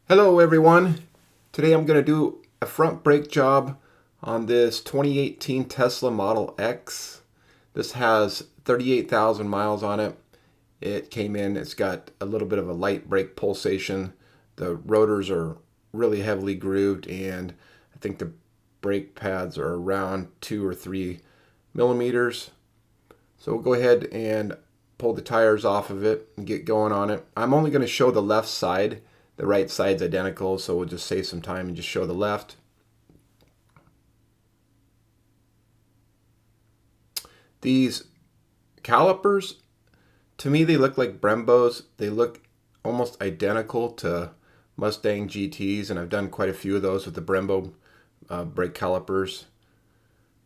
Hello everyone. Today I'm going to do a front brake job on this 2018 Tesla Model X. This has 38,000 miles on it. It came in, it's got a little bit of a light brake pulsation. The rotors are really heavily grooved and I think the brake pads are around 2 or 3 millimeters. So we'll go ahead and pull the tires off of it and get going on it. I'm only going to show the left side. The right side's identical, so we'll just save some time and just show the left. These calipers, to me, they look like Brembos. They look almost identical to Mustang GTs, and I've done quite a few of those with the Brembo brake calipers.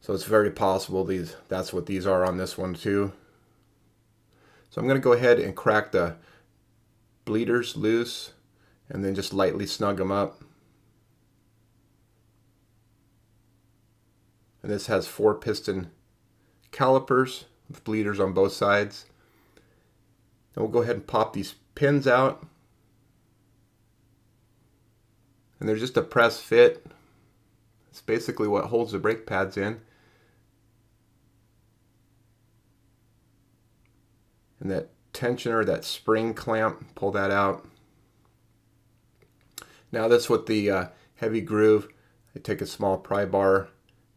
So it's very possible that's what these are on this one too. So I'm going to go ahead and crack the bleeders loose and then just lightly snug them up. And this has 4 piston calipers with bleeders on both sides. Then we'll go ahead and pop these pins out. And they're just a press fit. It's basically what holds the brake pads in. And that tensioner, that spring clamp, pull that out. Now this with the heavy groove, I take a small pry bar,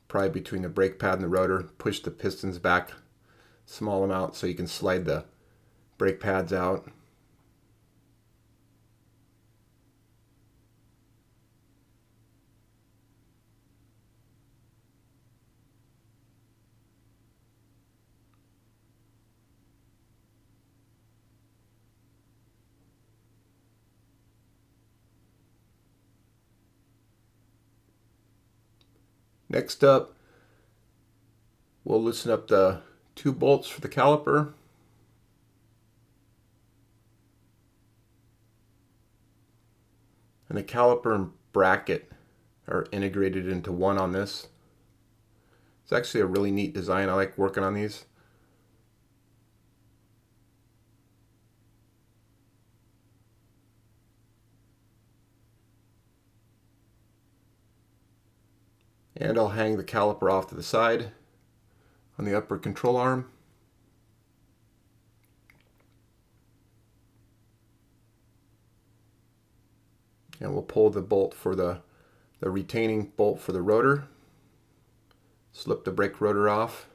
pry between the brake pad and the rotor, push the pistons back small amount so you can slide the brake pads out. Next up, we'll loosen up the 2 bolts for the caliper. And the caliper and bracket are integrated into one on this. It's actually a really neat design. I like working on these. And I'll hang the caliper off to the side on the upper control arm. And we'll pull the bolt for the retaining bolt for the rotor. Slip the brake rotor off.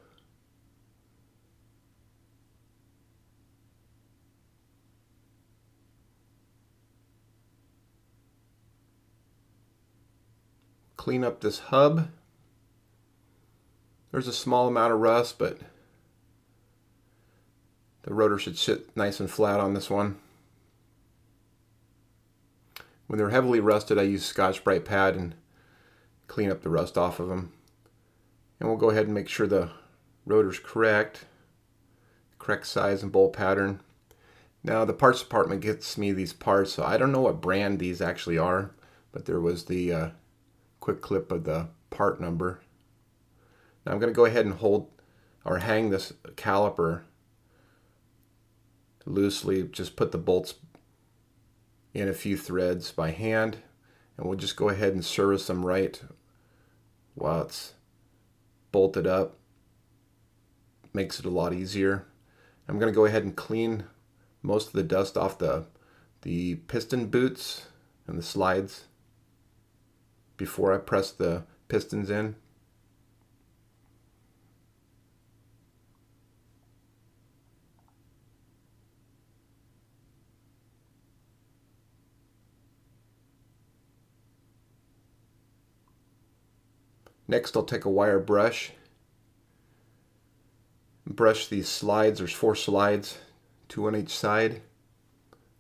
Clean up this hub. There's a small amount of rust, but the rotor should sit nice and flat on this one. When they're heavily rusted, I use Scotch-Brite pad and clean up the rust off of them. And we'll go ahead and make sure the rotor's correct size and bolt pattern. Now the parts department gets me these parts, so I don't know what brand these actually are, but there was the quick clip of the part number. Now I'm going to go ahead and hold or hang this caliper loosely. Just put the bolts in a few threads by hand, and we'll just go ahead and service them right while it's bolted up. Makes it a lot easier. I'm going to go ahead and clean most of the dust off the piston boots and the slides before I press the pistons in. Next, I'll take a wire brush, brush these slides. There's 4 slides, 2 on each side.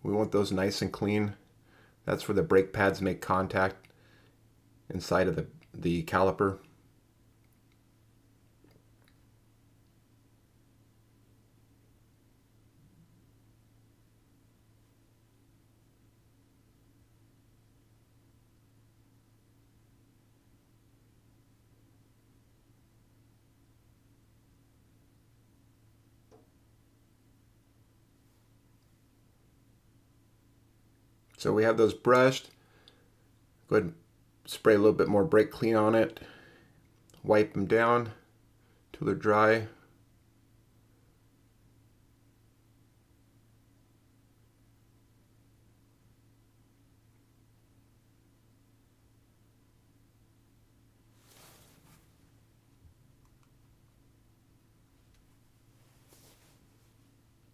We want those nice and clean. That's where the brake pads make contact inside of the caliper. So we have those brushed. Go ahead and spray a little bit more brake clean on it. Wipe them down till they're dry.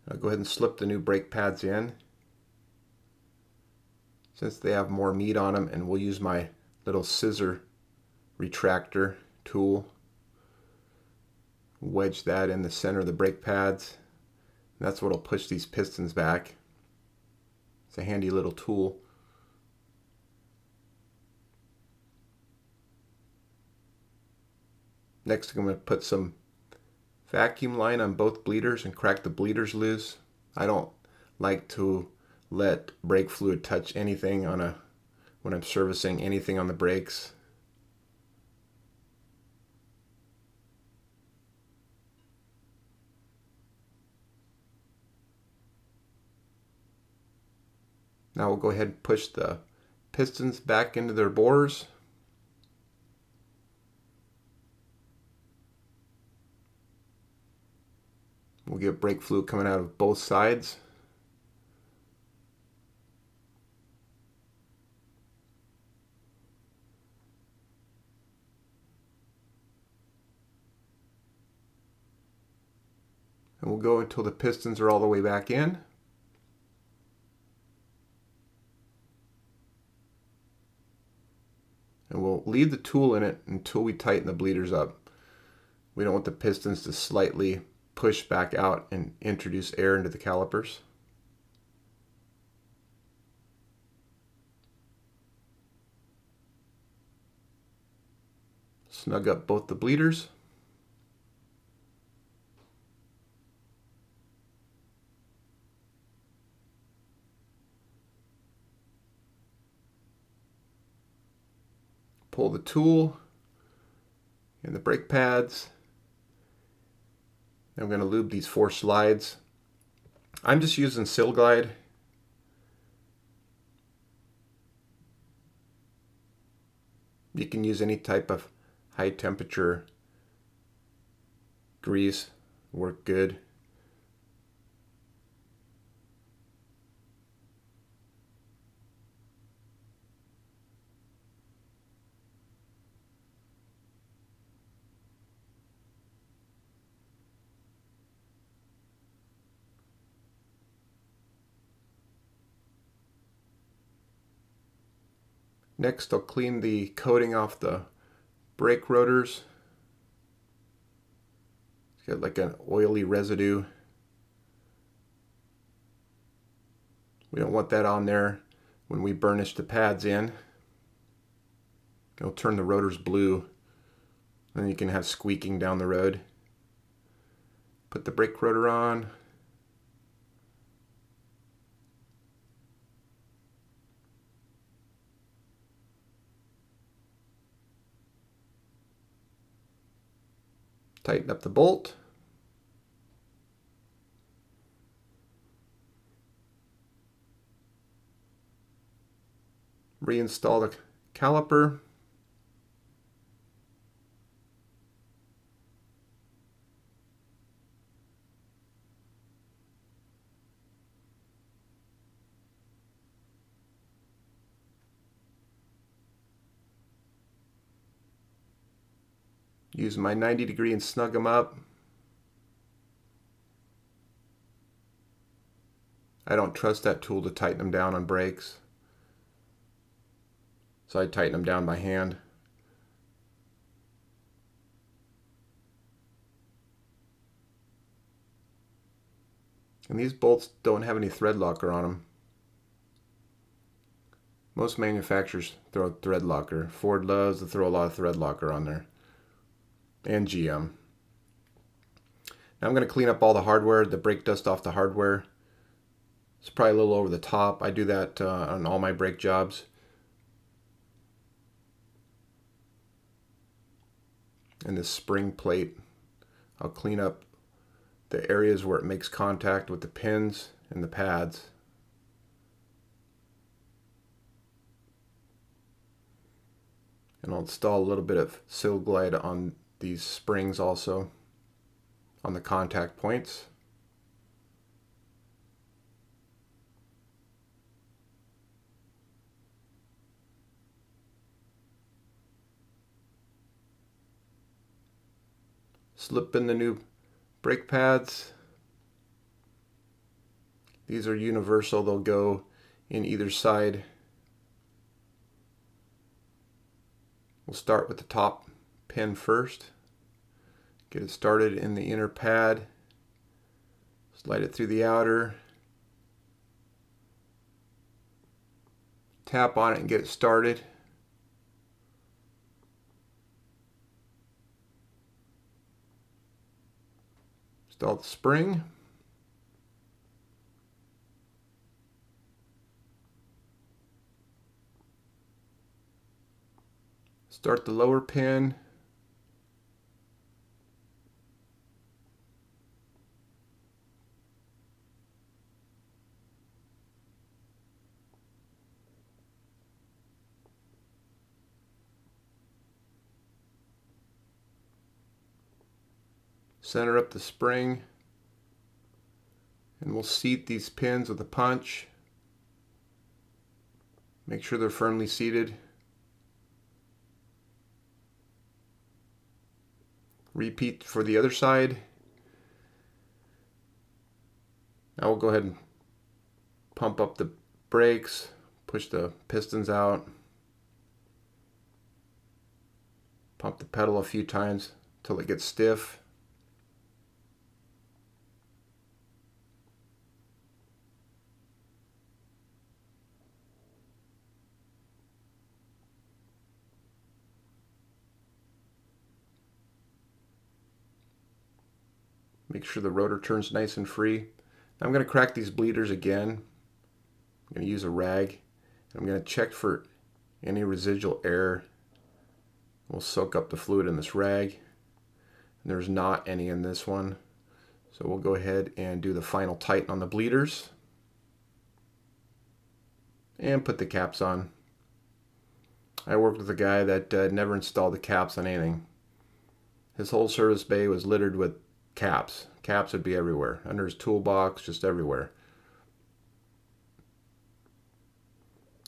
I'll go ahead and slip the new brake pads in, since they have more meat on them, and we'll use my little scissor retractor tool. Wedge that in the center of the brake pads. And that's what will push these pistons back. It's a handy little tool. Next, I'm going to put some vacuum line on both bleeders and crack the bleeders loose. I don't like to let brake fluid touch anything when I'm servicing anything on the brakes. Now we'll go ahead and push the pistons back into their bores. We'll get brake fluid coming out of both sides. And we'll go until the pistons are all the way back in. And we'll leave the tool in it until we tighten the bleeders up. We don't want the pistons to slightly push back out and introduce air into the calipers. Snug up both the bleeders. Pull the tool and the brake pads. I'm going to lube these 4 slides. I'm just using Sil Glide. You can use any type of high temperature grease, work good. Next, I'll clean the coating off the brake rotors. It's got like an oily residue. We don't want that on there when we burnish the pads in. It'll turn the rotors blue, and you can have squeaking down the road. Put the brake rotor on. Tighten up the bolt. Reinstall the caliper. Use my 90-degree and snug them up. I don't trust that tool to tighten them down on brakes, so I tighten them down by hand. And these bolts don't have any thread locker on them. Most manufacturers throw thread locker. Ford loves to throw a lot of thread locker on there. And GM. Now I'm going to clean up all the hardware, the brake dust off the hardware. It's probably a little over the top. I do that on all my brake jobs. And this spring plate, I'll clean up the areas where it makes contact with the pins and the pads. And I'll install a little bit of Sil Glide on these springs also, on the contact points. Slip in the new brake pads. These are universal, they'll go in either side. We'll start with the top pin first. Get it started in the inner pad. Slide it through the outer. Tap on it and get it started. Install the spring. Start the lower pin. Center up the spring, and we'll seat these pins with a punch. Make sure they're firmly seated. Repeat for the other side. Now we'll go ahead and pump up the brakes, push the pistons out, pump the pedal a few times till it gets stiff. Make sure the rotor turns nice and free. Now I'm going to crack these bleeders again. I'm going to use a rag. I'm going to check for any residual air. We'll soak up the fluid in this rag. And there's not any in this one. So we'll go ahead and do the final tighten on the bleeders. And put the caps on. I worked with a guy that never installed the caps on anything. His whole service bay was littered with caps. Caps would be everywhere. Under his toolbox, just everywhere.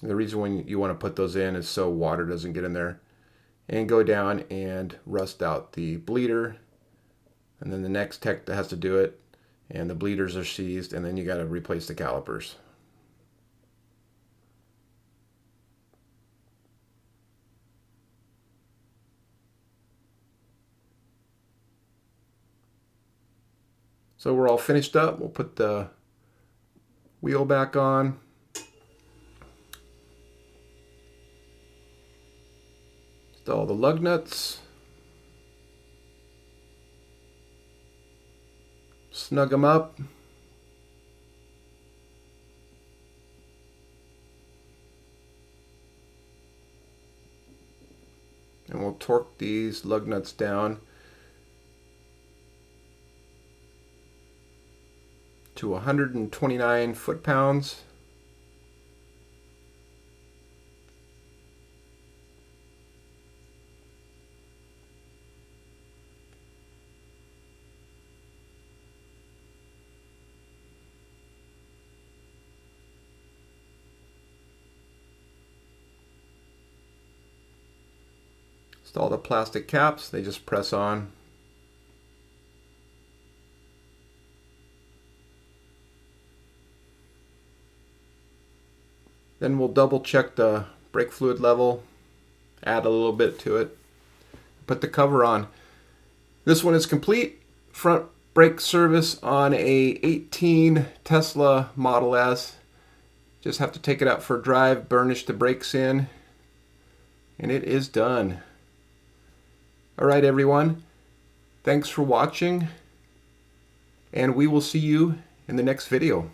The reason when you want to put those in is so water doesn't get in there. And go down and rust out the bleeder. And then the next tech that has to do it. And the bleeders are seized, and then you got to replace the calipers. So we're all finished up. We'll put the wheel back on. Install the lug nuts. Snug them up. And we'll torque these lug nuts down to 129 foot-pounds. Install the plastic caps, they just press on. Then we'll double check the brake fluid level, add a little bit to it, put the cover on. This one is complete. Front brake service on a 18 Tesla Model S. Just have to take it out for a drive, burnish the brakes in, and it is done. Alright everyone, thanks for watching, and we will see you in the next video.